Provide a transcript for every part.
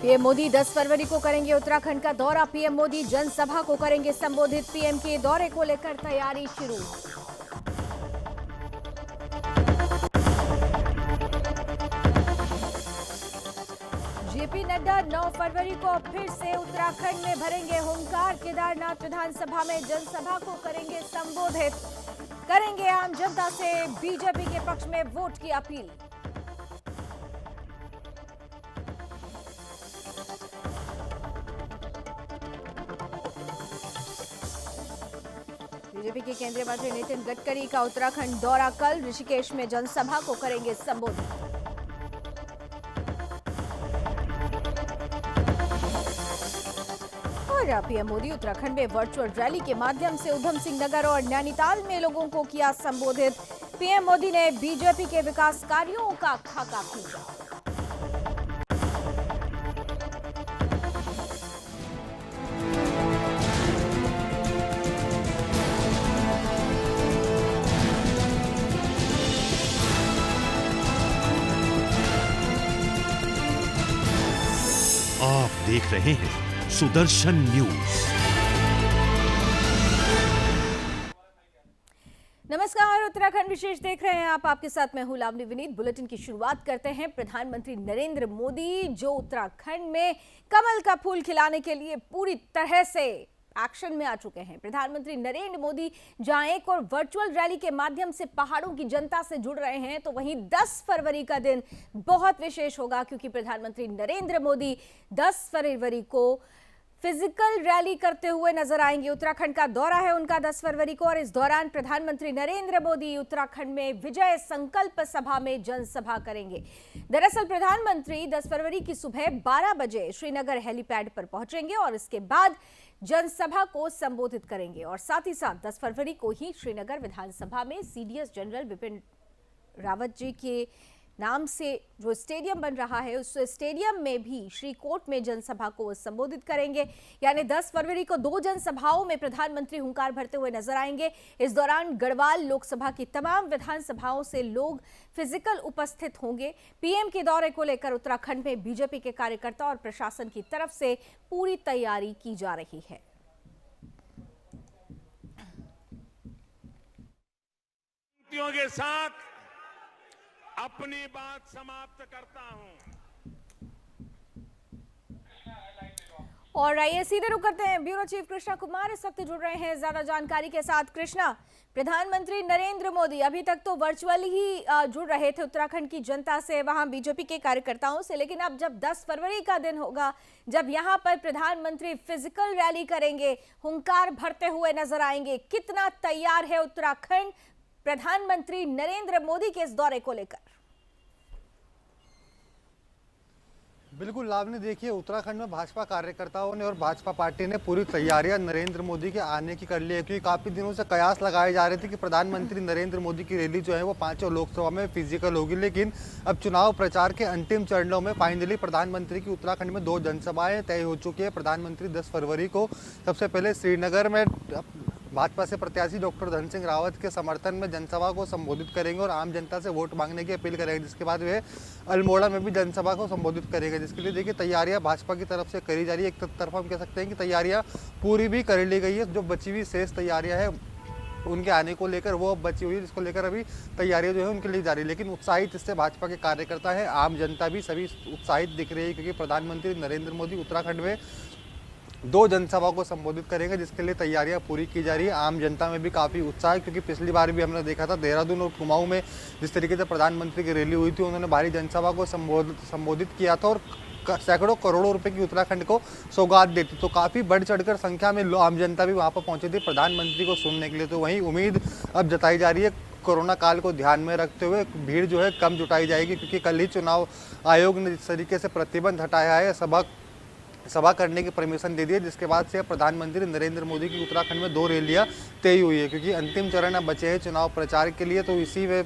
PM Modi 10 फरवरी को करेंगे उत्तराखंड का दौरा। पीएम मोदी जनसभा को करेंगे संबोधित। पीएम के दौरे को लेकर तैयारी शुरू। जेपी नड्डा 9 फरवरी को फिर से उत्तराखंड में भरेंगे हुंकार। केदारनाथ विधानसभा में जनसभा को करेंगे संबोधित। करेंगे आम जनता से बीजेपी के पक्ष में वोट की अपील। बीजेपी के केंद्रीय मंत्री नितिन गडकरी का उत्तराखंड दौरा कल। ऋषिकेश में जनसभा को करेंगे संबोधित। और पीएम मोदी उत्तराखंड में वर्चुअल रैली के माध्यम से उधम सिंह नगर और नैनीताल में लोगों को किया संबोधित। पीएम मोदी ने बीजेपी के विकास कार्यों का खाका खींचा। आप देख रहे हैं सुदर्शन न्यूज। नमस्कार, उत्तराखंड विशेष देख रहे हैं आप। आपके साथ मैं हूं लावनी विनीत। बुलेटिन की शुरुआत करते हैं। प्रधानमंत्री नरेंद्र मोदी जो उत्तराखंड में कमल का फूल खिलाने के लिए पूरी तरह से एक्शन में आ चुके हैं। प्रधानमंत्री नरेंद्र मोदी जहां एक और वर्चुअल रैली के माध्यम से पहाड़ों की जनता से जुड़ रहे हैं, तो वहीं 10 फरवरी का दिन बहुत विशेष होगा, क्योंकि प्रधानमंत्री नरेंद्र मोदी 10 फरवरी को फिजिकल रैली करते हुए नजर आएंगे। उत्तराखंड का दौरा है उनका 10 फरवरी को, और इस दौरान प्रधानमंत्री नरेंद्र मोदी उत्तराखंड में विजय संकल्प सभा में जनसभा करेंगे। दरअसल प्रधानमंत्री 10 फरवरी की सुबह 12 बजे श्रीनगर हेलीपैड पर पहुंचेंगे और इसके बाद जनसभा को संबोधित करेंगे। और साथ ही साथ 10 फरवरी को ही श्रीनगर विधानसभा में सीडीएस जनरल बिपिन रावत जी के नाम से जो स्टेडियम बन रहा है, उस स्टेडियम में भी श्रीकोट में जनसभा को संबोधित करेंगे। यानी 10 फरवरी को 2 जनसभाओं में प्रधानमंत्री हुंकार भरते हुए नजर आएंगे। इस दौरान गढ़वाल लोकसभा की तमाम विधानसभाओं से लोग फिजिकल उपस्थित होंगे। पीएम के दौरे को लेकर उत्तराखंड में बीजेपी के कार्यकर्ता और प्रशासन की तरफ से पूरी तैयारी की जा रही है। के साथ अपनी बात समाप्त करता हूं। और आइए सीधे रुक करते हैं। ब्यूरो चीफ कृष्णा कुमार इस वक्त जुड़ रहे हैं ज्यादा जानकारी के साथ। कृष्णा, प्रधानमंत्री नरेंद्र मोदी अभी तक तो वर्चुअली ही जुड़ रहे थे उत्तराखंड की जनता से, वहां बीजेपी के कार्यकर्ताओं से, लेकिन अब जब 10 फरवरी का दिन होगा, जब यहां पर प्रधानमंत्री फिजिकल रैली करेंगे, हुंकार भरते हुए नजर आएंगे, कितना तैयार है उत्तराखंड प्रधानमंत्री नरेंद्र मोदी के इस दौरे को लेकर? बिल्कुल लावनी, देखिए उत्तराखंड में भाजपा कार्यकर्ताओं ने और भाजपा पार्टी ने पूरी तैयारियां नरेंद्र मोदी के आने की कर ली है, क्योंकि काफ़ी दिनों से कयास लगाए जा रहे थे कि प्रधानमंत्री नरेंद्र मोदी की रैली जो है वो 5 लोकसभा में फिजिकल होगी। लेकिन अब चुनाव प्रचार के अंतिम चरणों में फाइनली प्रधानमंत्री की उत्तराखंड में 2 जनसभाएं तय हो चुकी है। प्रधानमंत्री 10 फरवरी को सबसे पहले श्रीनगर में भाजपा से प्रत्याशी डॉक्टर धन सिंह रावत के समर्थन में जनसभा को संबोधित करेंगे और आम जनता से वोट मांगने की अपील करेंगे। जिसके बाद वे अल्मोड़ा में भी जनसभा को संबोधित करेंगे, जिसके लिए देखिए तैयारियां भाजपा की तरफ से करी जा रही है। एक तरफ हम कह सकते हैं कि तैयारियां पूरी भी कर ली गई है। जो बची हुई शेष तैयारियां हैं उनके आने को लेकर वो अब बची हुई है, जिसको लेकर अभी तैयारियां जो है उनके लिए जारी। लेकिन उत्साहित इससे भाजपा के कार्यकर्ता है, आम जनता भी सभी उत्साहित दिख रही है, क्योंकि प्रधानमंत्री नरेंद्र मोदी उत्तराखंड में 2 जनसभा को संबोधित करेंगे, जिसके लिए तैयारियां पूरी की जा रही है। आम जनता में भी काफ़ी उत्साह है, क्योंकि पिछली बार भी हमने देखा था देहरादून और कुमाऊं में जिस तरीके से प्रधानमंत्री की रैली हुई थी, उन्होंने भारी जनसभा को संबोधित किया था और सैकड़ों करोड़ों रुपए की उत्तराखंड को सौगात देती। तो काफ़ी बढ़ चढ़कर संख्या में आम जनता भी वहाँ पर पहुंची थी प्रधानमंत्री को सुनने के लिए। तो वहीं उम्मीद अब जताई जा रही है कोरोना काल को ध्यान में रखते हुए भीड़ जो है कम जुटाई जाएगी, क्योंकि कल ही चुनाव आयोग ने जिस तरीके से प्रतिबंध हटाया है, सभा करने की परमिशन दे दी है, जिसके बाद से प्रधानमंत्री नरेंद्र मोदी की उत्तराखंड में 2 रैलियां तय हुई है। क्योंकि अंतिम चरण अब बचे हैं चुनाव प्रचार के लिए, तो इसी में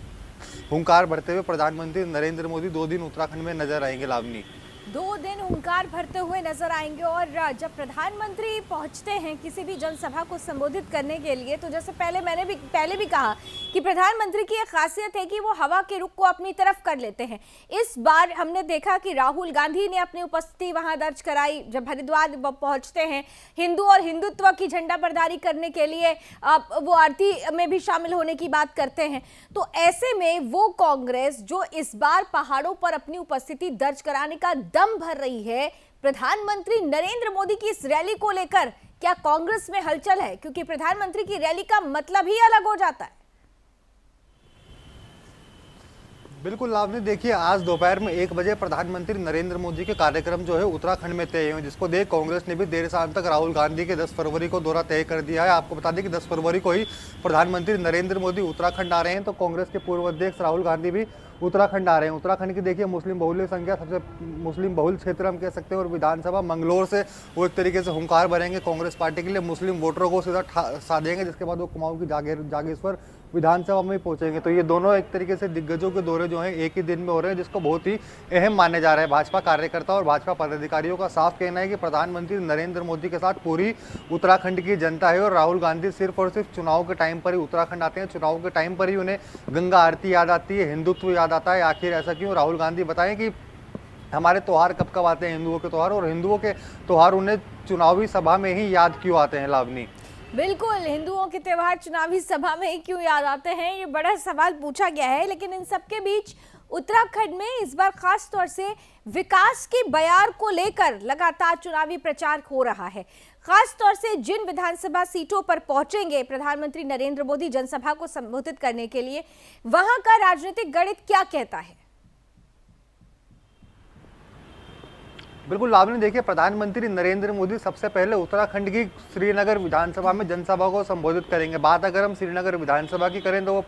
हुंकार भरते हुए प्रधानमंत्री नरेंद्र मोदी 2 दिन उत्तराखंड में नजर आएंगे। लावनी, 2 दिन हुंकार भरते हुए नजर आएंगे और जब प्रधानमंत्री पहुंचते हैं किसी भी जनसभा को संबोधित करने के लिए, तो जैसे मैंने पहले भी कहा कि प्रधानमंत्री की एक खासियत है कि वो हवा के रुख को अपनी तरफ कर लेते हैं। इस बार हमने देखा कि राहुल गांधी ने अपनी उपस्थिति वहां दर्ज कराई। जब हरिद्वार पहुंचते हैं, हिंदू और हिंदुत्व की झंडा बरदारी करने के लिए वो आरती में भी शामिल होने की बात करते हैं। तो ऐसे में वो कांग्रेस जो इस बार पहाड़ों पर अपनी उपस्थिति दर्ज कराने का दम भर रही है, प्रधानमंत्री नरेंद्र मोदी की इस रैली को लेकर क्या कांग्रेस में हलचल है? क्योंकि प्रधानमंत्री की रैली का मतलब ही अलग हो जाता है। बिल्कुल लावनी, देखिए आज दोपहर में 1 बजे प्रधानमंत्री नरेंद्र मोदी के कार्यक्रम जो है उत्तराखंड में तय हुए, जिसको देख कांग्रेस ने भी देर शाम तक राहुल गांधी के 10 फरवरी को दौरा तय कर दिया है। आपको बता दें कि 10 फरवरी को ही प्रधानमंत्री नरेंद्र मोदी उत्तराखंड आ रहे हैं, तो कांग्रेस के पूर्व अध्यक्ष राहुल गांधी भी उत्तराखंड आ रहे हैं। उत्तराखंड की देखिए मुस्लिम बहुल्य संख्या, सबसे मुस्लिम बहुल क्षेत्र हम कह सकते हैं, और विधानसभा मंगलौर से वो एक तरीके से हुंकार भरेंगे कांग्रेस पार्टी के लिए, मुस्लिम वोटरों को सीधा साधेंगे, जिसके बाद वो कुमाऊं की जागेश्वर विधानसभा में पहुंचेंगे। तो ये दोनों एक तरीके से दिग्गजों के दौरे जो हैं एक ही दिन में हो रहे हैं, जिसको बहुत ही अहम माने जा रहा है। भाजपा कार्यकर्ता और भाजपा पदाधिकारियों का साफ कहना है कि प्रधानमंत्री नरेंद्र मोदी के साथ पूरी उत्तराखंड की जनता है, और राहुल गांधी सिर्फ और सिर्फ चुनाव के टाइम पर ही उत्तराखंड आते हैं। चुनाव के टाइम पर ही उन्हें गंगा आरती याद आती है, हिंदुत्व याद आता है। आखिर ऐसा क्यों? राहुल गांधी बताएं कि हमारे त्यौहार कब कब आते हैं, हिंदुओं के त्यौहार, और हिंदुओं के त्यौहार उन्हें चुनावी सभा में ही याद क्यों आते हैं लावनी? बिल्कुल, हिंदुओं के त्योहार चुनावी सभा में ही क्यों याद आते हैं, ये बड़ा सवाल पूछा गया है। लेकिन इन सबके बीच उत्तराखंड में इस बार खास तौर से विकास की बयार को लेकर लगातार चुनावी प्रचार हो रहा है। खास तौर से जिन विधानसभा सीटों पर पहुंचेंगे प्रधानमंत्री नरेंद्र मोदी जनसभा को संबोधित करने के लिए, वहां का राजनीतिक गणित क्या कहता है? बिल्कुल लावनी, देखिए प्रधानमंत्री नरेंद्र मोदी सबसे पहले उत्तराखंड की श्रीनगर विधानसभा में जनसभा को संबोधित करेंगे। बात अगर हम श्रीनगर विधानसभा की करें तो वो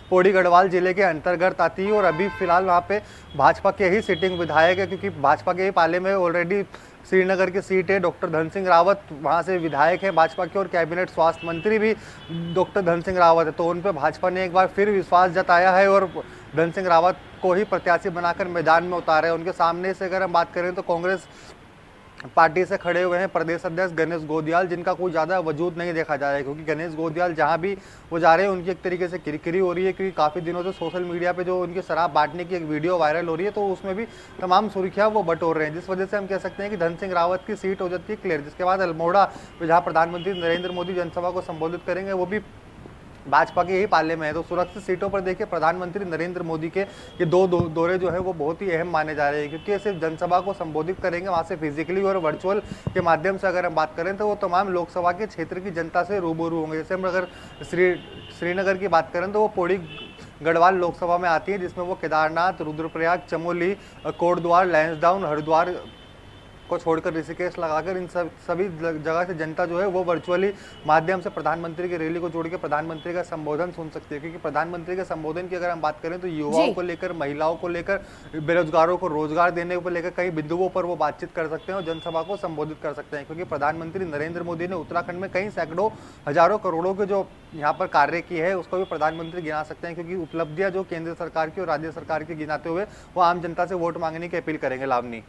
पौड़ी गढ़वाल जिले के अंतर्गत आती है, और अभी फिलहाल वहाँ पे भाजपा के ही सिटिंग विधायक है, क्योंकि भाजपा के ही पाले में ऑलरेडी श्रीनगर की सीट है। डॉक्टर धन सिंह रावत वहाँ से विधायक है भाजपा के, और कैबिनेट स्वास्थ्य मंत्री भी डॉक्टर धन सिंह रावत है। तो उन पर भाजपा ने एक बार फिर विश्वास जताया है और धन सिंह रावत को ही प्रत्याशी बनाकर मैदान में उतारे। उनके सामने से अगर हम बात करें तो कांग्रेस पार्टी से खड़े हुए हैं प्रदेश अध्यक्ष गणेश गोदियाल, जिनका कोई ज़्यादा वजूद नहीं देखा जा रहा है, क्योंकि गणेश गोदियाल जहां भी वो जा रहे हैं उनकी एक तरीके से किरकिरी हो रही है, क्योंकि काफ़ी दिनों से सोशल मीडिया पे जो उनकी शराब बांटने की एक वीडियो वायरल हो रही है, तो उसमें भी तमाम सुर्खियां वो बटोर रहे हैं, जिस वजह से हम कह सकते हैं कि धन सिंह रावत की सीट हो जाती है क्लियर। जिसके बाद अल्मोड़ा जहाँ प्रधानमंत्री नरेंद्र मोदी जनसभा को संबोधित करेंगे, वो भी भाजपा के ही पाले में है। तो सुरक्षित सीटों पर देखिए प्रधानमंत्री नरेंद्र मोदी के ये दो दौरे जो है वो बहुत ही अहम माने जा रहे हैं, क्योंकि सिर्फ जनसभा को संबोधित करेंगे वहाँ से फिजिकली और वर्चुअल के माध्यम से अगर हम बात करें तो वो तमाम लोकसभा के क्षेत्र की जनता से रूबरू होंगे। जैसे हम अगर श्रीनगर की बात करें तो वो पौड़ी गढ़वाल लोकसभा में आती है, जिसमें वो केदारनाथ, रुद्रप्रयाग, चमोली, कोटद्वार, लैंसडाउन, हरिद्वार को छोड़कर ऋषिकेश लगाकर इन सभी जगह से जनता जो है वो वर्चुअली माध्यम से प्रधानमंत्री की रैली को जोड़ के प्रधानमंत्री का संबोधन सुन सकती है। क्योंकि प्रधानमंत्री के संबोधन की अगर हम बात करें तो युवाओं को लेकर, महिलाओं को लेकर, बेरोजगारों को रोजगार देने को लेकर कई बिंदुओं पर वो बातचीत कर सकते हैं और जनसभा को संबोधित कर सकते हैं। क्योंकि प्रधानमंत्री नरेंद्र मोदी ने उत्तराखंड में कई सैकड़ों हजारों करोड़ों के जो यहाँ पर कार्य की है उसको भी प्रधानमंत्री गिना सकते हैं, क्योंकि उपलब्धियां जो केंद्र सरकार की और राज्य सरकार की गिनाते हुए वो आम जनता से वोट मांगने की अपील करेंगे। लावनी,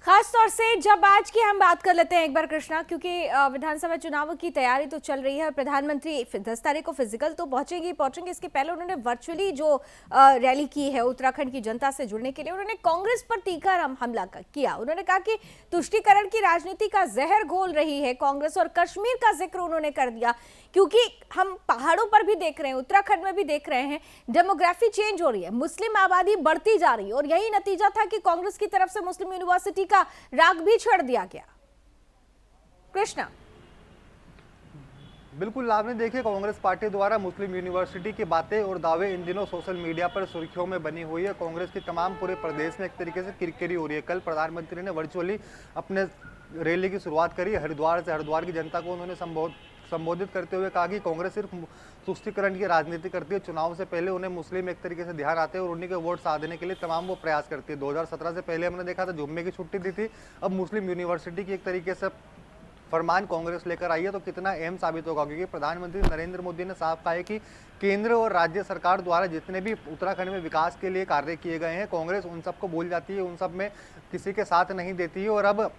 खास तौर से जब आज की हम बात कर लेते हैं एक बार कृष्णा, क्योंकि विधानसभा चुनाव की तैयारी तो चल रही है और प्रधानमंत्री 10 तारीख को फिजिकल तो पहुंचेंगे। इसके पहले उन्होंने वर्चुअली जो रैली की है उत्तराखंड की जनता से जुड़ने के लिए, उन्होंने कांग्रेस पर तीखा हमला किया। उन्होंने कहा कि तुष्टीकरण की राजनीति का जहर घोल रही है कांग्रेस, और कश्मीर का जिक्र उन्होंने कर दिया, क्योंकि हम पहाड़ों पर भी देख रहे हैं, उत्तराखंड में भी देख रहे हैं, डेमोग्राफी चेंज हो रही है, मुस्लिम आबादी बढ़ती जा रही है, और यही नतीजा था कि कांग्रेस की तरफ से मुस्लिम यूनिवर्सिटी का राग भी छेड़ दिया गया। कृष्णा, बिल्कुल लावनी, देखिए कांग्रेस पार्टी द्वारा मुस्लिम यूनिवर्सिटी की बातें और दावे इन दिनों सोशल मीडिया पर सुर्खियों में बनी हुई है। कांग्रेस की तमाम पूरे प्रदेश में एक तरीके से किरकिरी हो रही है। कल प्रधानमंत्री ने वर्चुअली अपने रैली की शुरुआत करी हरिद्वार से। हरिद्वार की जनता को उन्होंने संबोधित करते हुए कहा कि कांग्रेस सिर्फ तुष्टीकरण की राजनीति करती है, चुनाव से पहले उन्हें मुस्लिम एक तरीके से ध्यान आते हैं और उन्हीं के वोट साधने के लिए तमाम वो प्रयास करती है। 2017 से पहले हमने देखा था जुम्मे की छुट्टी दी थी, अब मुस्लिम यूनिवर्सिटी की एक तरीके से फरमान कांग्रेस लेकर आई है तो कितना अहम साबित होगा, क्योंकि प्रधानमंत्री नरेंद्र मोदी ने साफ कहा है कि केंद्र और राज्य सरकार द्वारा जितने भी उत्तराखंड में विकास के लिए कार्य किए गए हैं, कांग्रेस उन सबको भूल जाती है, उन सब में किसी के साथ नहीं देती है और अब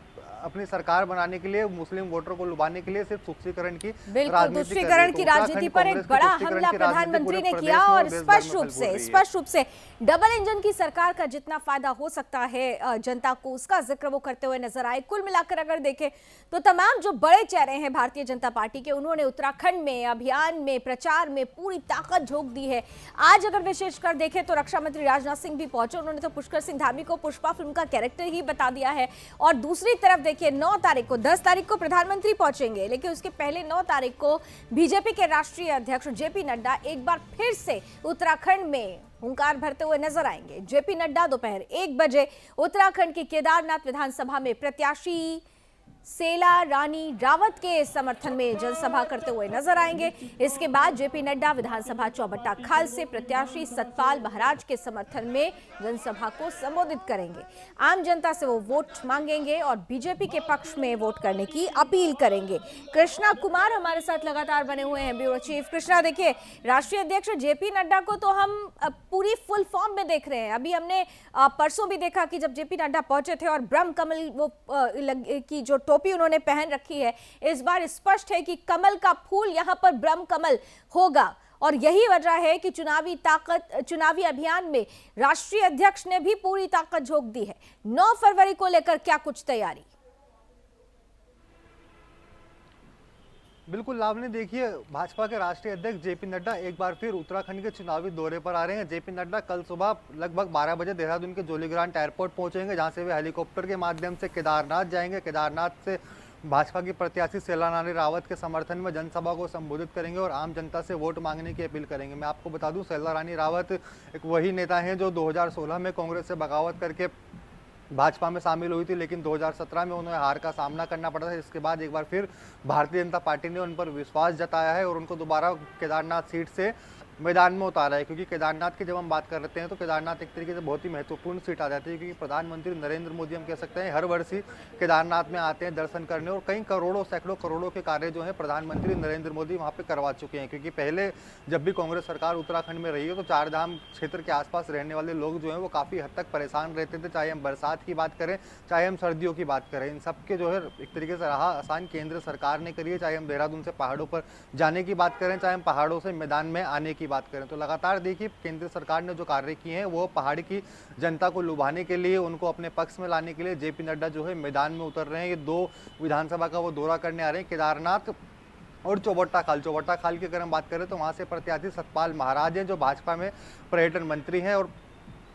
अपनी सरकार बनाने के लिए, मुस्लिम वोटर को लुभाने के लिए सिर्फ तुष्टीकरण की तुष्टीकरण की राजनीति पर एक बड़ा हमला प्रधानमंत्री ने किया और स्पष्ट रूप से डबल इंजन की सरकार का जितना फायदा हो सकता है जनता को, उसका जिक्र वो करते हुए नजर आए। कुल मिलाकर अगर देखें तो तमाम जो बड़े चेहरे हैं भारतीय जनता पार्टी के, उन्होंने उत्तराखंड में अभियान में, प्रचार में पूरी ताकत झोंक दी है। आज अगर विशेषकर देखें तो रक्षा मंत्री राजनाथ सिंह भी पहुंचे, उन्होंने तो पुष्कर सिंह धामी को पुष्पा फिल्म का कैरेक्टर ही बता दिया है। और दूसरी तरफ देखिए 9 तारीख को, 10 तारीख को प्रधानमंत्री पहुंचेंगे, लेकिन उसके पहले 9 तारीख को बीजेपी के राष्ट्रीय अध्यक्ष जेपी नड्डा एक बार फिर से उत्तराखंड में हुंकार भरते हुए नजर आएंगे। जेपी नड्डा दोपहर 1 बजे उत्तराखंड की केदारनाथ विधानसभा में प्रत्याशी सेला रानी रावत के समर्थन में जनसभा करते हुए नजर आएंगे। इसके बाद जेपी नड्डा विधानसभा चौबट्टा खाल से प्रत्याशी सतपाल महाराज के समर्थन में जनसभा को संबोधित करेंगे। आम जनता से वो वोट मांगेंगे और बीजेपी के पक्ष में वोट करने की अपील करेंगे। कृष्णा कुमार हमारे साथ लगातार बने हुए हैं, ब्यूरो चीफ। कृष्णा, देखिए राष्ट्रीय अध्यक्ष जेपी नड्डा को तो हम पूरी फुल फॉर्म में देख रहे हैं। अभी हमने परसों भी देखा कि जब जेपी नड्डा पहुंचे थे और ब्रह्म कमल वो की जो टोपी उन्होंने पहन रखी है, इस बार स्पष्ट है कि कमल का फूल यहां पर ब्रह्म कमल होगा और यही वजह है कि चुनावी अभियान में राष्ट्रीय अध्यक्ष ने भी पूरी ताकत झोंक दी है। 9 फरवरी को लेकर क्या कुछ तैयारी? बिल्कुल लावनी, देखिए भाजपा के राष्ट्रीय अध्यक्ष जेपी नड्डा एक बार फिर उत्तराखंड के चुनावी दौरे पर आ रहे हैं। जेपी नड्डा कल सुबह लगभग 12 बजे देहरादून के जोली ग्रांट एयरपोर्ट पहुंचेंगे, जहां से वे हेलीकॉप्टर के माध्यम से केदारनाथ जाएंगे। केदारनाथ से भाजपा की प्रत्याशी सेला रानी रावत के समर्थन में जनसभा को संबोधित करेंगे और आम जनता से वोट मांगने की अपील करेंगे। मैं आपको बता दूं, सेला रानी रावत एक वही नेता हैं जो 2016 में कांग्रेस से बगावत करके भाजपा में शामिल हुई थी, लेकिन 2017 में उन्हें हार का सामना करना पड़ा था। इसके बाद एक बार फिर भारतीय जनता पार्टी ने उन पर विश्वास जताया है और उनको दोबारा केदारनाथ सीट से मैदान में उतारा है, क्योंकि केदारनाथ की जब हम बात कर रहे हैं तो केदारनाथ एक तरीके से बहुत ही महत्वपूर्ण सीट आ जाती है, क्योंकि प्रधानमंत्री नरेंद्र मोदी हम कह सकते हैं हर वर्ष ही केदारनाथ में आते हैं दर्शन करने और कई करोड़ों सैकड़ों करोड़ों के कार्य जो है प्रधानमंत्री नरेंद्र मोदी वहाँ पे करवा चुके हैं। क्योंकि पहले जब भी कांग्रेस सरकार उत्तराखंड में रही है तो चार धाम क्षेत्र के आसपास रहने वाले लोग जो है वो काफ़ी हद तक परेशान रहते थे, चाहे हम बरसात की बात करें चाहे हम सर्दियों की बात करें। इन सबके जो है एक तरीके से राह आसान केंद्र सरकार ने करी है, चाहे हम देहरादून से पहाड़ों पर जाने की बात करें, चाहे हम पहाड़ों से मैदान में आने की बात करें। तो लगातार देखिए केंद्र सरकार ने जो कार्य किए हैं वो पहाड़ की जनता को लुभाने के लिए, उनको अपने पक्ष में लाने के लिए जेपी नड्डा जो है मैदान में उतर रहे हैं। ये 2 विधानसभा का वो दौरा करने आ रहे हैं, केदारनाथ और चौबट्टा खाल। चौबट्टा खाल की अगर हम बात करें तो वहाँ से प्रत्याशी सतपाल महाराज हैं जो भाजपा में पर्यटन मंत्री हैं और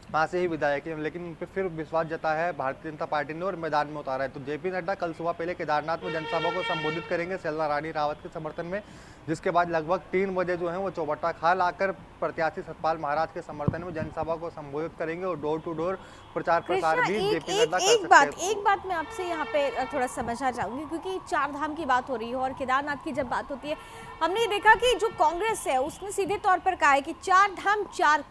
वहाँ से ही विधायक है, लेकिन उन पर फिर विश्वास जताया है भारतीय जनता पार्टी ने और मैदान में उतारा है। तो जेपी नड्डा कल सुबह पहले केदारनाथ में जनसभा को संबोधित करेंगे सेला रानी रावत के समर्थन में, जिसके बाद लगभग 3 बजे जो है वो चौबट्टा खाल आकर प्रत्याशी सतपाल महाराज के समर्थन में जनसभा को संबोधित करेंगे और डोर टू डोर प्रचार प्रसार भी जेपी नड्डा कर सकते हैं। एक बात मैं आपसे यहाँ पे थोड़ा समझना चाहूंगी, क्योंकि 4 धाम की बात हो रही है और केदारनाथ की जब बात होती है, हमने देखा कि जो कांग्रेस है उसने सीधे तौर पर कहा है कि 4 धाम 4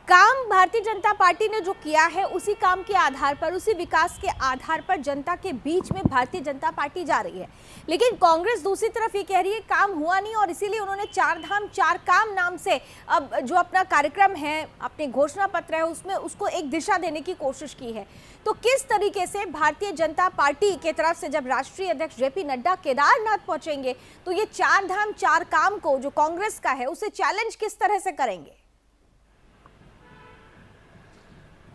काम भारतीय जनता पार्टी ने जो किया है उसी काम के आधार पर, उसी विकास के आधार पर जनता के बीच में भारतीय जनता पार्टी जा रही है। लेकिन कांग्रेस दूसरी तरफ ये कह रही है काम हुआ नहीं और इसीलिए उन्होंने 4 धाम 4 काम नाम से अब जो अपना कार्यक्रम है, अपने घोषणा पत्र है, उसमें उसको एक दिशा देने की कोशिश की है। तो किस तरीके से भारतीय जनता पार्टी के तरफ से जब राष्ट्रीय अध्यक्ष जेपी नड्डा केदारनाथ पहुंचेंगे तो ये 4 धाम 4 काम को जो कांग्रेस का है उसे चैलेंज किस तरह से करेंगे?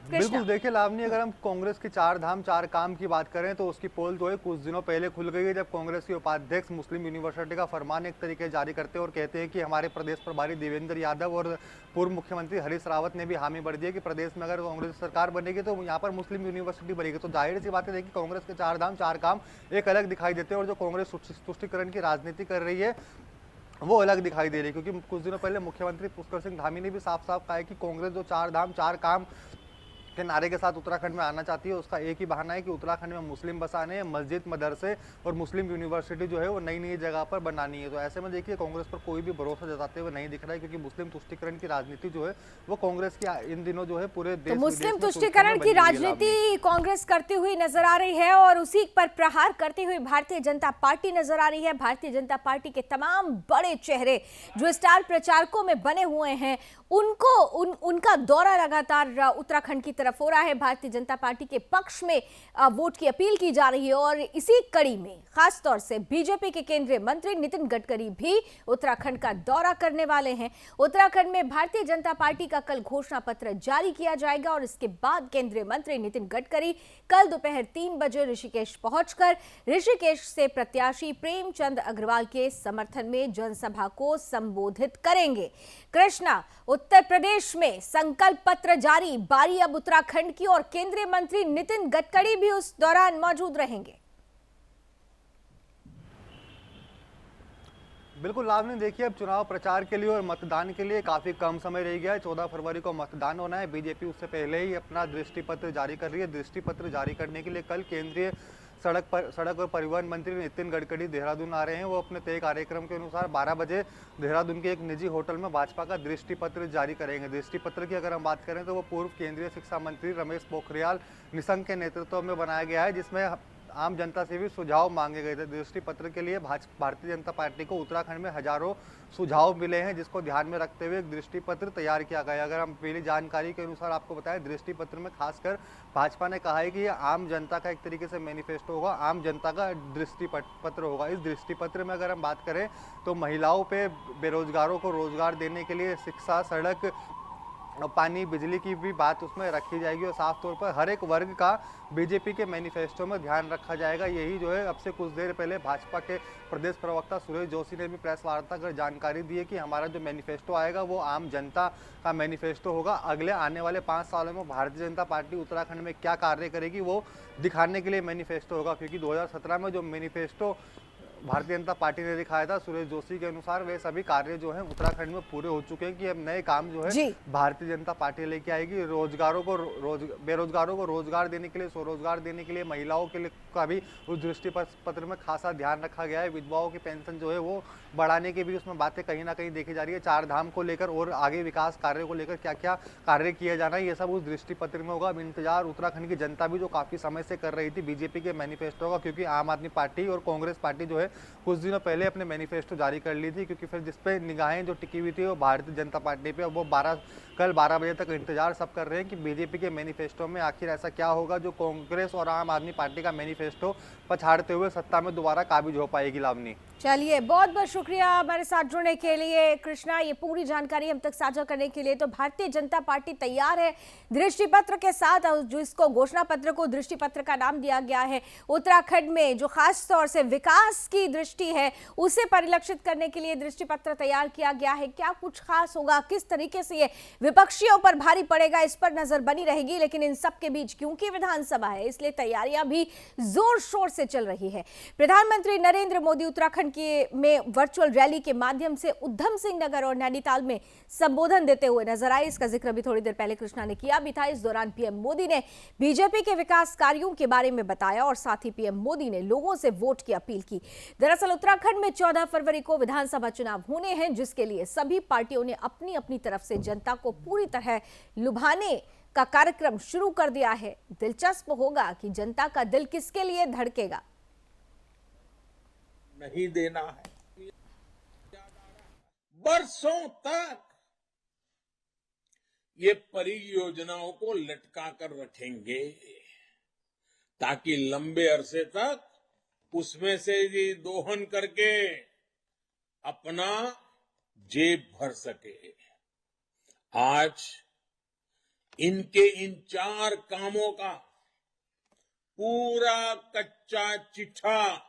बिल्कुल, देखिए लावनी, अगर हम कांग्रेस की 4 धाम 4 काम की बात करें तो उसकी पोल जो है कुछ दिनों पहले खुल गई है, जब कांग्रेस के उपाध्यक्ष मुस्लिम यूनिवर्सिटी का फरमान एक तरीके जारी करते हैं और कहते हैं कि हमारे प्रदेश प्रभारी देवेंद्र यादव और पूर्व मुख्यमंत्री हरीश रावत ने भी हामी भर दी है कि प्रदेश में अगर कांग्रेस सरकार बनेगी तो यहाँ पर मुस्लिम यूनिवर्सिटी बनेगी। तो जाहिर सी बात है कि कांग्रेस के 4 धाम 4 काम एक अलग दिखाई देते हैं और जो कांग्रेस तुष्टीकरण की राजनीति कर रही है वो अलग दिखाई दे रही है। क्योंकि कुछ दिनों पहले मुख्यमंत्री पुष्कर सिंह धामी ने भी साफ साफ कहा है कि कांग्रेस जो 4 धाम 4 काम के नारे के साथ उत्तराखंड में आना चाहती है। उसका एक ही बहाना है कि उत्तराखंड में मुस्लिम बसाने हैं, मस्जिद, मदरसे और मुस्लिम यूनिवर्सिटी जो है वो नई नई जगह पर बनानी है। तो ऐसे में देखिए कांग्रेस पर कोई भी भरोसा जताते हुए नहीं दिख रहा है, क्योंकि मुस्लिम तुष्टीकरण की राजनीति जो है वो कांग्रेस की इन दिनों जो है पूरे देश तो मुस्लिम विदेश में तुष्टीकरण की राजनीति कांग्रेस करती हुई नजर आ रही है और उसी पर प्रहार करती हुई भारतीय जनता पार्टी नजर आ रही है। भारतीय जनता पार्टी के तमाम बड़े चेहरे जो स्टार प्रचारकों में बने हुए हैं, उनका दौरा लगातार उत्तराखंड की तरफ हो रहा है। भारतीय जनता पार्टी के पक्ष में वोट की अपील की जा रही है और इसी कड़ी में खासतौर से बीजेपी के केंद्रीय मंत्री नितिन गडकरी भी उत्तराखंड का दौरा करने वाले हैं। उत्तराखंड में भारतीय जनता पार्टी का कल घोषणा पत्र जारी किया जाएगा और इसके बाद केंद्रीय मंत्री नितिन गडकरी कल दोपहर 3 बजे ऋषिकेश पहुंचकर ऋषिकेश से प्रत्याशी प्रेमचंद अग्रवाल के समर्थन में जनसभा को संबोधित करेंगे। कृष्णा, उत्तर प्रदेश में संकल्प पत्र जारी, बारी अब उत्तराखंड की और केंद्रीय मंत्री नितिन गडकरी भी उस दौरान मौजूद रहेंगे। बिल्कुल लावनी, देखिए अब चुनाव प्रचार के लिए और मतदान के लिए काफ़ी कम समय रह गया है। 14 फरवरी को मतदान होना है। बीजेपी उससे पहले ही अपना दृष्टि पत्र जारी कर रही है। दृष्टि पत्र जारी करने के लिए कल केंद्रीय सड़क और परिवहन मंत्री नितिन गडकरी देहरादून आ रहे हैं। वो अपने तय कार्यक्रम के अनुसार 12 बजे देहरादून के एक निजी होटल में भाजपा का दृष्टि पत्र जारी करेंगे। दृष्टि पत्र की अगर हम बात करें तो वो पूर्व केंद्रीय शिक्षा मंत्री रमेश पोखरियाल निशंक के नेतृत्व में बनाया गया है, जिसमें आम जनता से भी सुझाव मांगे गए थे। दृष्टि पत्र के लिए भारतीय जनता पार्टी को उत्तराखंड में हजारों सुझाव मिले हैं, जिसको ध्यान में रखते हुए एक दृष्टि पत्र तैयार किया गया। अगर हम पहली जानकारी के अनुसार आपको बताएं, दृष्टि पत्र में खासकर भाजपा ने कहा है कि ये आम जनता का एक तरीके से मैनिफेस्टो होगा, आम जनता का दृष्टि पत्र होगा। इस दृष्टि पत्र में अगर हम बात करें तो महिलाओं पे, बेरोजगारों को रोजगार देने के लिए शिक्षा, सड़क, पानी, बिजली की भी बात उसमें रखी जाएगी और साफ तौर पर हर एक वर्ग का बीजेपी के मैनिफेस्टो में ध्यान रखा जाएगा। यही जो है अब से कुछ देर पहले भाजपा के प्रदेश प्रवक्ता सुरेश जोशी ने भी प्रेस वार्ता कर जानकारी दी है कि हमारा जो मैनिफेस्टो आएगा वो आम जनता का मैनिफेस्टो होगा। अगले आने वाले 5 सालों में भारतीय जनता पार्टी उत्तराखंड में क्या कार्य करेगी वो दिखाने के लिए मैनिफेस्टो होगा, क्योंकि 2017 में जो मैनिफेस्टो भारतीय जनता पार्टी ने दिखाया था सुरेश जोशी के अनुसार, वे सभी कार्य जो हैं उत्तराखंड में पूरे हो चुके हैं कि अब नए काम जो है भारतीय जनता पार्टी लेके आएगी। बेरोजगारों को रोजगार देने के लिए, स्वरोजगार देने के लिए, महिलाओं के लिए का भी उस दृष्टि पत्र में खासा ध्यान रखा गया है। विधवाओं की पेंशन जो है वो बढ़ाने की भी उसमें बातें कहीं ना कहीं देखी जा रही है। 4 धाम को लेकर और आगे विकास कार्यों को लेकर क्या क्या कार्य किया जाना है, ये सब उस दृष्टि पत्र में होगा। अब इंतजार उत्तराखंड की जनता भी जो काफी समय से कर रही थी बीजेपी के मैनिफेस्टो का, क्योंकि आम आदमी पार्टी और कांग्रेस पार्टी जो है कुछ दिनों पहले अपने मैनिफेस्टो जारी कर ली थी, क्योंकि फिर जिस पे निगाहें जो टिकी हुई थी वो भारतीय जनता पार्टी पे, वो कल 12 बजे तक इंतजार सब कर रहे हैं कि बीजेपी के मैनिफेस्टो में आखिर ऐसा क्या होगा जो कांग्रेस और आम आदमी पार्टी का मैनिफेस्टो पछाड़ते हुए सत्ता में दोबारा काबिज हो पाएगी। लावनी, चलिए, बहुत बहुत शुक्रिया हमारे साथ जुड़ने के लिए कृष्णा, ये पूरी जानकारी हम तक साझा करने के लिए। तो भारतीय जनता पार्टी तैयार है दृष्टि पत्र के साथ, जो इसको घोषणा पत्र को दृष्टि पत्र का नाम दिया गया है। उत्तराखंड में जो खास तौर से विकास की दृष्टि है उसे परिलक्षित करने के लिए दृष्टि पत्र तैयार किया गया है। क्या कुछ खास होगा, किस तरीके से ये विपक्षियों पर भारी पड़ेगा, इस पर नजर बनी रहेगी। लेकिन इन सब के बीच क्योंकि विधानसभा है इसलिए तैयारियां भी जोर शोर से चल रही है। प्रधानमंत्री नरेंद्र मोदी उत्तराखंड में वर्चुअल रैली के माध्यम से उधम सिंह नगर और नैनीताल में संबोधन देते हुए नजर आए। इसका जिक्र भी थोड़ी देर पहले कृष्णा ने किया भी था। इस दौरान पीएम मोदी ने बीजेपी के विकास कार्यों के बारे में बताया और साथ ही पीएम मोदी ने लोगों से वोट की अपील की। दरअसल उत्तराखंड में 14 फरवरी को विधानसभा चुनाव होने हैं, जिसके लिए सभी पार्टियों ने अपनी अपनी तरफ से जनता को पूरी तरह लुभाने का कार्यक्रम शुरू कर दिया है। दिलचस्प होगा कि जनता का दिल किसके लिए धड़केगा। नहीं देना है, बरसों तक ये परियोजनाओं को लटका कर रखेंगे ताकि लंबे अरसे तक उसमें से ये दोहन करके अपना जेब भर सके। आज इनके इन 4 कामों का पूरा कच्चा चिट्ठा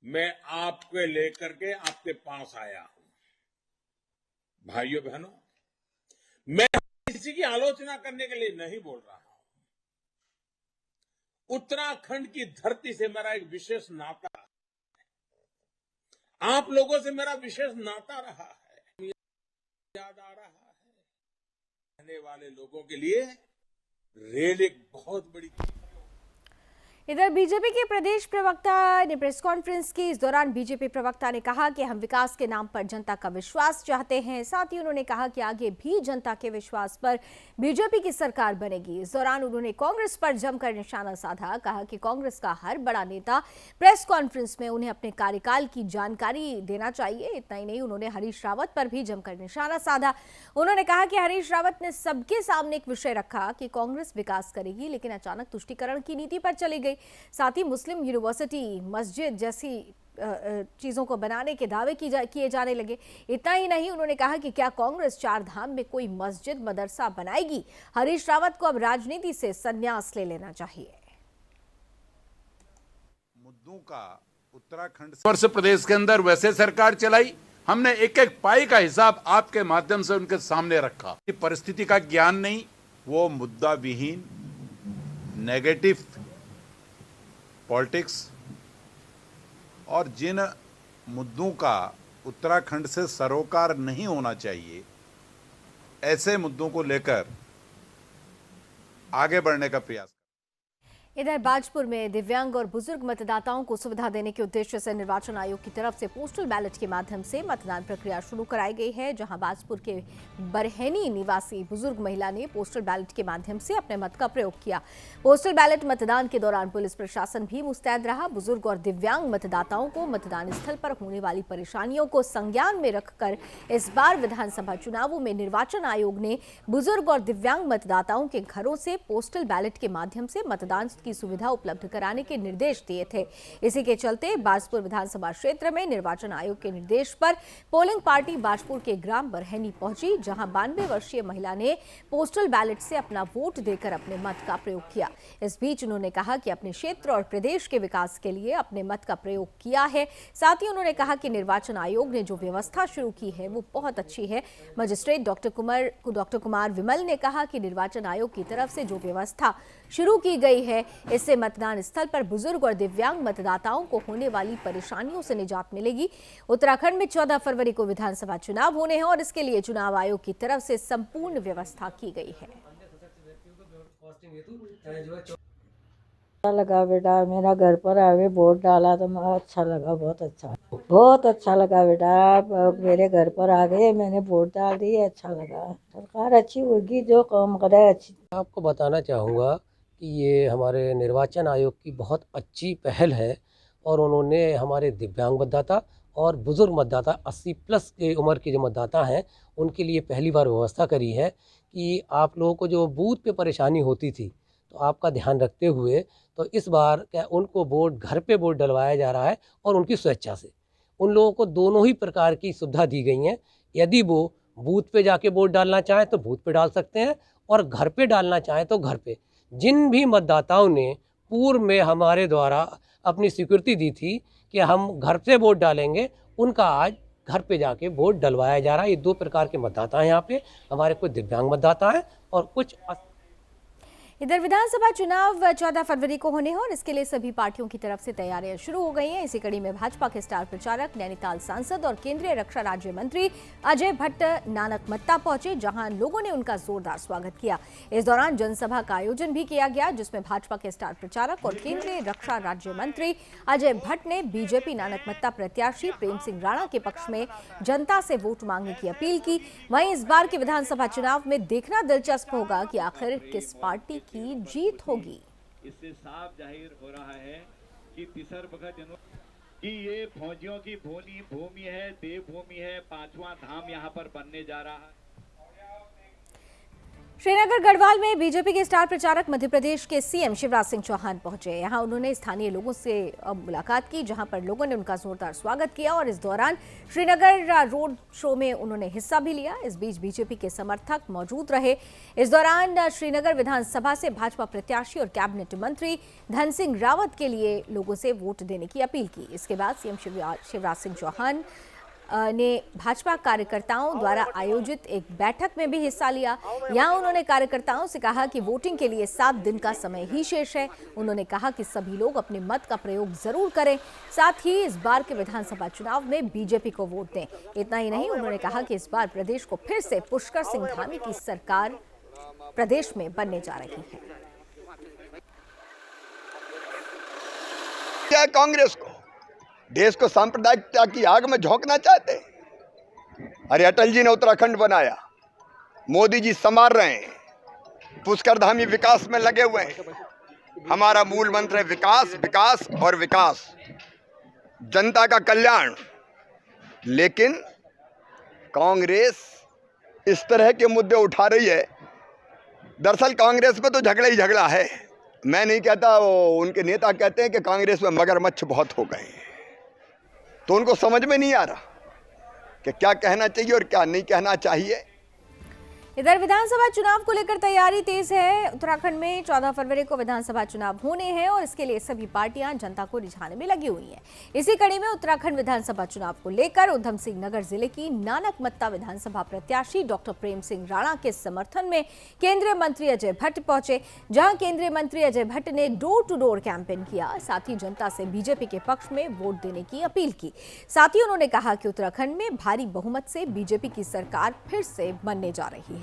मैं आपके लेकर के आपके पास आया हूं। भाइयों बहनों, मैं किसी की आलोचना करने के लिए नहीं बोल रहा हूं। उत्तराखंड की धरती से मेरा एक विशेष नाता है, आप लोगों से मेरा विशेष नाता रहा है, याद आ रहा है। रहने वाले लोगों के लिए रेल एक बहुत बड़ी इधर बीजेपी के प्रदेश प्रवक्ता ने प्रेस कॉन्फ्रेंस की। इस दौरान बीजेपी प्रवक्ता ने कहा कि हम विकास के नाम पर जनता का विश्वास चाहते हैं। साथ ही उन्होंने कहा कि आगे भी जनता के विश्वास पर बीजेपी की सरकार बनेगी। इस दौरान उन्होंने कांग्रेस पर जमकर निशाना साधा। कहा कि कांग्रेस का हर बड़ा नेता प्रेस कॉन्फ्रेंस में उन्हें अपने कार्यकाल की जानकारी देना चाहिए। इतना ही नहीं, उन्होंने हरीश रावत पर भी जमकर निशाना साधा। उन्होंने कहा कि हरीश रावत ने सबके सामने एक विषय रखा कि कांग्रेस विकास करेगी, लेकिन अचानक तुष्टीकरण की नीति पर चली गई। साथ ही मुस्लिम यूनिवर्सिटी, मस्जिद जैसी चीजों को बनाने के दावे किए जाने लगे। इतना ही नहीं, उन्होंने कहा कि क्या कांग्रेस चार धाम में कोई मस्जिद मदरसा बनाएगी। हरीश रावत को अब राजनीति से संन्यास ले लेना चाहिए। मुद्दों का उत्तराखंड वर्ष प्रदेश के अंदर वैसे सरकार चलाई, हमने एक एक पाई का हिसाब आपके माध्यम से उनके सामने रखा। परिस्थिति का ज्ञान नहीं, वो मुद्दा विहीन नेगेटिव पॉलिटिक्स और जिन मुद्दों का उत्तराखंड से सरोकार नहीं होना चाहिए, ऐसे मुद्दों को लेकर आगे बढ़ने का प्रयास। इधर बाजपुर में दिव्यांग और बुजुर्ग मतदाताओं को सुविधा देने के उद्देश्य से निर्वाचन आयोग की तरफ से पोस्टल बैलेट के माध्यम से मतदान प्रक्रिया शुरू कराई गई है। जहां बाजपुर के बरहनी निवासी बुजुर्ग महिला ने पोस्टल बैलेट के माध्यम से अपने मत का प्रयोग किया। पोस्टल बैलेट मतदान के दौरान पुलिस प्रशासन भी मुस्तैद रहा। बुजुर्ग और दिव्यांग मतदाताओं को मतदान स्थल पर होने वाली परेशानियों को संज्ञान में रखकर इस बार विधानसभा चुनावों में निर्वाचन आयोग ने बुजुर्ग और दिव्यांग मतदाताओं के घरों से पोस्टल बैलेट के माध्यम से मतदान की सुविधा उपलब्ध कराने के निर्देश दिए थे। इसी के चलते बाजपुर विधानसभा क्षेत्र में निर्वाचन आयोग के निर्देश पर पोलिंग पार्टी बाजपुर के ग्राम बरहनी पहुंची, जहां 92 वर्षीय महिला ने पोस्टल बैलेट से अपना वोट देकर अपने मत का प्रयोग किया। इस बीच उन्होंने कहा कि अपने क्षेत्र और प्रदेश के विकास के लिए अपने मत का प्रयोग किया है। साथ ही उन्होंने कहा कि निर्वाचन आयोग ने जो व्यवस्था शुरू की है वो बहुत अच्छी है। मजिस्ट्रेट डॉक्टर कुमार विमल ने कहा कि निर्वाचन आयोग की तरफ से जो व्यवस्था शुरू की गई है, इससे मतदान स्थल पर बुजुर्ग और दिव्यांग मतदाताओं को होने वाली परेशानियों से निजात मिलेगी। उत्तराखंड में 14 फरवरी को विधानसभा चुनाव होने हैं और इसके लिए चुनाव आयोग की तरफ से संपूर्ण व्यवस्था की गई है। अच्छा लगा बेटा, मेरा घर पर आवे वोट डाला तो मुझे अच्छा लगा, बहुत अच्छा लगा बेटा। मेरे घर पर आ गए, मैंने वोट डाल दी, अच्छा लगा। सरकार अच्छी होगी, जो काम करे अच्छी। आपको बताना चाहूँगा कि ये हमारे निर्वाचन आयोग की बहुत अच्छी पहल है और उन्होंने हमारे दिव्यांग मतदाता और बुजुर्ग मतदाता 80 प्लस के उम्र के जो मतदाता हैं उनके लिए पहली बार व्यवस्था करी है कि आप लोगों को जो बूथ पे परेशानी होती थी, तो आपका ध्यान रखते हुए तो इस बार क्या उनको वोट घर पे वोट डलवाया जा रहा है और उनकी स्वेच्छा से उन लोगों को दोनों ही प्रकार की सुविधा दी गई हैं। यदि वो बूथ पे जाके वोट डालना चाहें तो बूथ पे डाल सकते हैं और घर पे डालना चाहें तो घर पे। जिन भी मतदाताओं ने पूर्व में हमारे द्वारा अपनी स्वीकृति दी थी कि हम घर से वोट डालेंगे, उनका आज घर पे जाके वोट डलवाया जा रहा है। ये दो प्रकार के मतदाता हैं यहाँ पे, हमारे कुछ दिव्यांग मतदाता हैं और कुछ। इधर विधानसभा चुनाव 14 फरवरी को होने हैं और इसके लिए सभी पार्टियों की तरफ से तैयारियां शुरू हो गई हैं। इसी कड़ी में भाजपा के स्टार प्रचारक, नैनीताल सांसद और केंद्रीय रक्षा राज्य मंत्री अजय भट्ट नानकमत्ता पहुंचे, जहां लोगों ने उनका जोरदार स्वागत किया। इस दौरान जनसभा का आयोजन भी किया गया, जिसमें भाजपा के स्टार प्रचारक और केंद्रीय रक्षा राज्य मंत्री अजय भट्ट ने बीजेपी नानकमत्ता प्रत्याशी प्रेम सिंह राणा के पक्ष में जनता से वोट मांगने की अपील की। वहीं इस बार के विधानसभा चुनाव में देखना दिलचस्प होगा कि आखिर किस पार्टी की जीत होगी। इससे साफ जाहिर हो रहा है कि तिसर बखत कि ये फौजियों की भूमि है, देवभूमि है, 5वां धाम यहाँ पर बनने जा रहा है। श्रीनगर गढ़वाल में बीजेपी के स्टार प्रचारक मध्य प्रदेश के सीएम शिवराज सिंह चौहान पहुंचे। यहां उन्होंने स्थानीय लोगों से मुलाकात की, जहां पर लोगों ने उनका जोरदार स्वागत किया और इस दौरान श्रीनगर रोड शो में उन्होंने हिस्सा भी लिया। इस बीच बीजेपी के समर्थक मौजूद रहे। इस दौरान श्रीनगर विधानसभा से भाजपा प्रत्याशी और कैबिनेट मंत्री धन सिंह रावत के लिए लोगों से वोट देने की अपील की। इसके बाद सीएम शिवराज सिंह चौहान ने भाजपा कार्यकर्ताओं द्वारा आयोजित एक बैठक में भी हिस्सा लिया। यहां उन्होंने कार्यकर्ताओं से कहा कि वोटिंग के लिए 7 दिन का समय ही शेष है। उन्होंने कहा कि सभी लोग अपने मत का प्रयोग जरूर करें, साथ ही इस बार के विधानसभा चुनाव में बीजेपी को वोट दें। इतना ही नहीं, उन्होंने कहा कि इस बार प्रदेश को फिर से पुष्कर सिंह धामी की सरकार प्रदेश में बनने जा रही है। क्या कांग्रेस को देश को सांप्रदायिकता की आग में झोंकना चाहते? अरे अटल जी ने उत्तराखंड बनाया, मोदी जी संभाल रहे हैं, पुष्कर धामी विकास में लगे हुए हैं। हमारा मूल मंत्र है विकास, विकास और विकास, जनता का कल्याण। लेकिन कांग्रेस इस तरह के मुद्दे उठा रही है। दरअसल कांग्रेस में तो झगड़ा ही झगड़ा है। मैं नहीं कहता, उनके नेता कहते हैं कि कांग्रेस में मगरमच्छ बहुत हो गए हैं। तो उनको समझ में नहीं आ रहा कि क्या कहना चाहिए और क्या नहीं कहना चाहिए। इधर विधानसभा चुनाव को लेकर तैयारी तेज है। उत्तराखंड में 14 फरवरी को विधानसभा चुनाव होने हैं और इसके लिए सभी पार्टियां जनता को रिझाने में लगी हुई हैं। इसी कड़ी में उत्तराखंड विधानसभा चुनाव को लेकर उधम सिंह नगर जिले की नानकमत्ता विधानसभा प्रत्याशी डॉक्टर प्रेम सिंह राणा के समर्थन में केंद्रीय मंत्री अजय भट्ट पहुंचे, जहां केंद्रीय मंत्री अजय भट्ट ने डोर टू डोर कैंपेन किया। साथ ही जनता से बीजेपी के पक्ष में वोट देने की अपील की। साथ ही उन्होंने कहा कि उत्तराखंड में भारी बहुमत से बीजेपी की सरकार फिर से बनने जा रही है।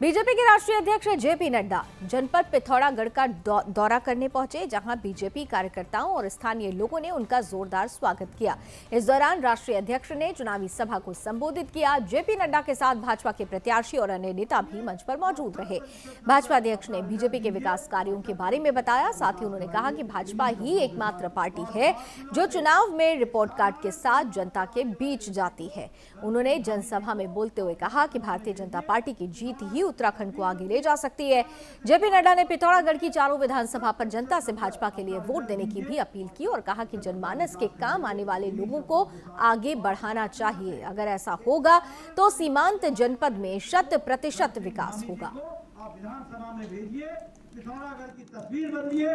बीजेपी के राष्ट्रीय अध्यक्ष जेपी नड्डा जनपद पिथौरागढ़ का दौरा करने पहुंचे, जहां बीजेपी कार्यकर्ताओं और स्थानीय लोगों ने उनका जोरदार स्वागत किया। इस दौरान राष्ट्रीय अध्यक्ष ने चुनावी सभा को संबोधित किया। जेपी नड्डा के साथ भाजपा के प्रत्याशी और अन्य नेता भी मंच पर मौजूद रहे। भाजपा अध्यक्ष ने बीजेपी के विकास कार्यों के बारे में बताया। साथ ही उन्होंने कहा कि भाजपा ही एकमात्र पार्टी है जो चुनाव में रिपोर्ट कार्ड के साथ जनता के बीच जाती है। उन्होंने जनसभा में बोलते हुए कहा कि भारतीय जनता पार्टी की जीत ही उत्तराखंड को आगे ले जा सकती है। जेपी नड्डा ने पिथौरागढ़ की चारों विधानसभा पर जनता से भाजपा के लिए वोट देने की भी अपील की और कहा कि जनमानस के काम आने वाले लोगों को आगे बढ़ाना चाहिए। अगर ऐसा होगा तो सीमांत जनपद में 100% विकास होगा। विधानसभा में भेजिए, पिथौरागढ़ की तस्वीर बदलिए।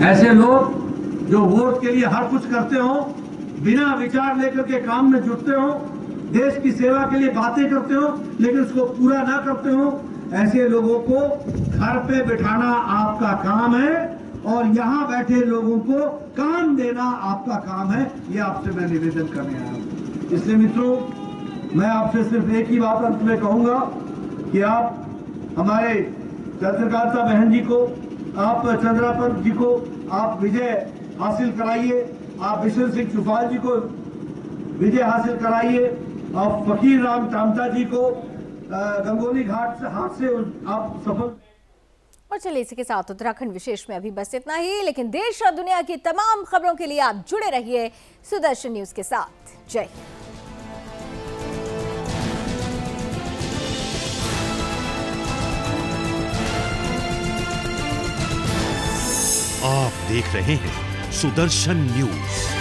ऐसे लोग जो वोट के लिए हर कुछ करते हो, बिना विचार लेकर के काम में जुटते हो, देश की सेवा के लिए बातें करते हो लेकिन उसको पूरा ना करते हो, ऐसे लोगों को घर पे बिठाना आपका काम है और यहाँ बैठे लोगों को काम देना आपका काम है। ये आपसे मैं निवेदन करने आया हूँ। इसलिए मित्रों, मैं आपसे सिर्फ एक ही बात अंत में कहूंगा कि आप हमारे चंद्रकांता बहन जी को, आप चंद्रापंत जी को आप विजय हासिल कराइए, आप विशन सिंह चुफाल जी को विजय हासिल कराइए, और फकीर राम टामटा जी को गंगोली घाट से हाथ से आप सफल। और चलिए इसी के साथ उत्तराखंड विशेष में अभी बस इतना ही, लेकिन देश और दुनिया की तमाम खबरों के लिए आप जुड़े रहिए सुदर्शन न्यूज के साथ। जय हिंद। आप देख रहे हैं सुदर्शन न्यूज।